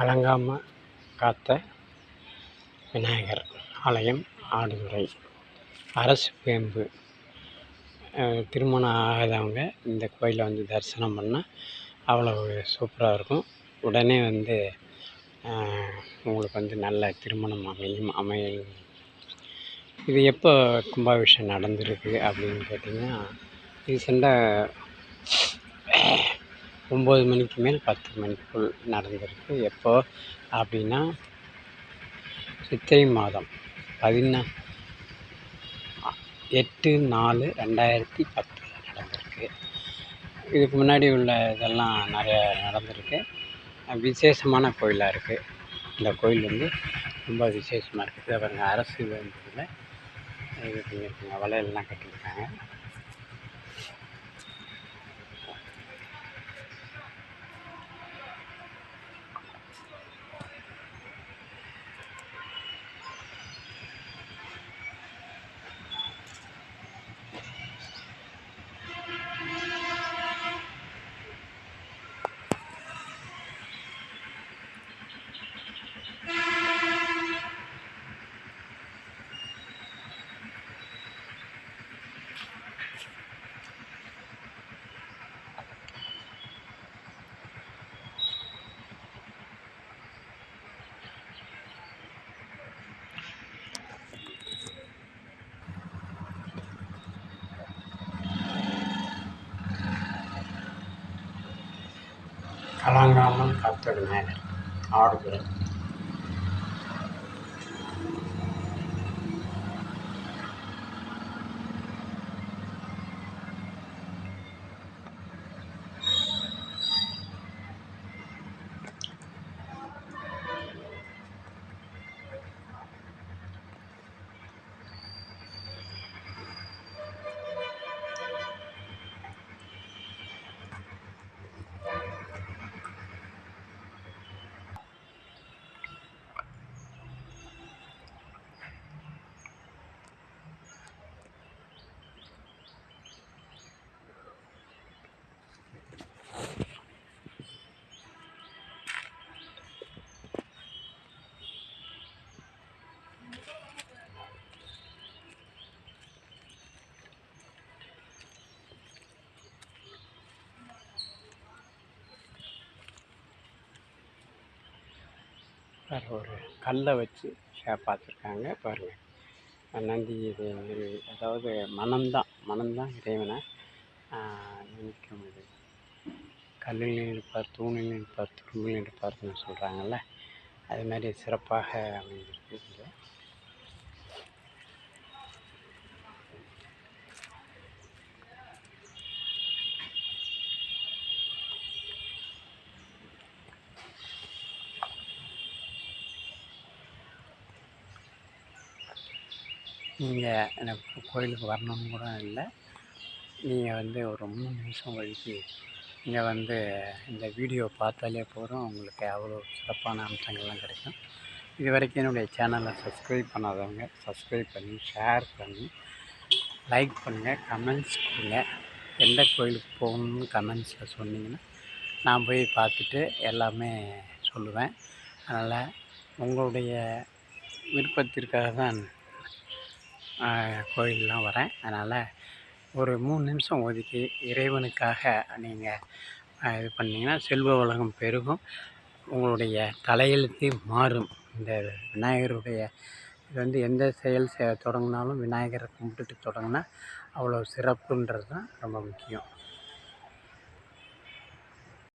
கலங்காமல் காத்த விநாயகர் ஆலயம் ஆடுதுறை. அரசு வேம்பு. திருமணம் ஆகாதவங்க இந்த கோயிலை வந்து தரிசனம் பண்ணால் அவ்வளோ சூப்பராக இருக்கும். உடனே வந்து உங்களுக்கு வந்து நல்ல திருமணம் அமையும். இது எப்போ கும்பாபிஷேகம் நடந்திருக்கு அப்படின்னு கேட்டிங்கன்னா, ரீசெண்டாக 9 மணிக்கு மேல் 10 மணிக்குள் நடந்திருக்கு. எப்போ அப்படின்னா சித்திரை மாதம் 8/4/2010 நடந்திருக்கு. இதுக்கு முன்னாடி உள்ள இதெல்லாம் நிறைய நடந்திருக்கு. விசேஷமான கோயிலாக இருக்குது. இந்த கோயில் வந்து ரொம்ப விசேஷமாக இருக்குது. அவங்க அரசு வேண்டியதில் இது பண்ணியிருக்காங்க, வளையல்லாம் கட்டியிருக்காங்க. கலங்காமல் காத்த விநாயகர் ஆடுதுறை. ஒரு கல்லை வச்சு பார்த்துருக்காங்க பாருங்கள். நந்தி இது அதாவது மனம்தான் இறைவனை நினைக்க முடியுது. கல்லில் இருப்பார், தூணில் இருப்பார், துரும்பில் இருப்பார்னு சொல்கிறாங்கல்ல, அது மாதிரி சிறப்பாக அமைந்திருக்கு. நீங்கள் எனக்கு கோயிலுக்கு வரணும்னு கூட இல்லை, நீங்கள் வந்து ஒரு 3 நிமிஷம் ஒதுக்கி இங்கே வந்து இந்த வீடியோ பார்த்தாலே போதும், உங்களுக்கு அவ்வளோ சிறப்பான அம்சங்கள்லாம் கிடைக்கும். இது வரைக்கும் என்னுடைய சேனலை சப்ஸ்கிரைப் பண்ணாதவங்க சப்ஸ்கிரைப் பண்ணி, ஷேர் பண்ணி, லைக் பண்ணுங்கள், கமெண்ட்ஸ் கொடுங்க. எந்த கோயிலுக்கு போகணுன்னு கமெண்ட்ஸில் சொன்னீங்கன்னா நான் போய் பார்த்துட்டு எல்லாமே சொல்லுவேன். அதனால் உங்களுடைய விருப்பத்திற்காக தான் கோயிலெலாம் வரேன். அதனால் ஒரு 3 நிமிஷம் ஒதுக்கி இறைவனுக்காக நீங்கள் இது பண்ணிங்கன்னா செல்வ வளம் பெருகும், உங்களுடைய தலையெழுத்து மாறும். இந்த விநாயகருடைய இது வந்து எந்த செயல் தொடங்கினாலும் விநாயகரை கும்பிட்டுட்டு தொடங்கினா அவ்வளோ சிறப்புன்றது தான் ரொம்ப முக்கியம்.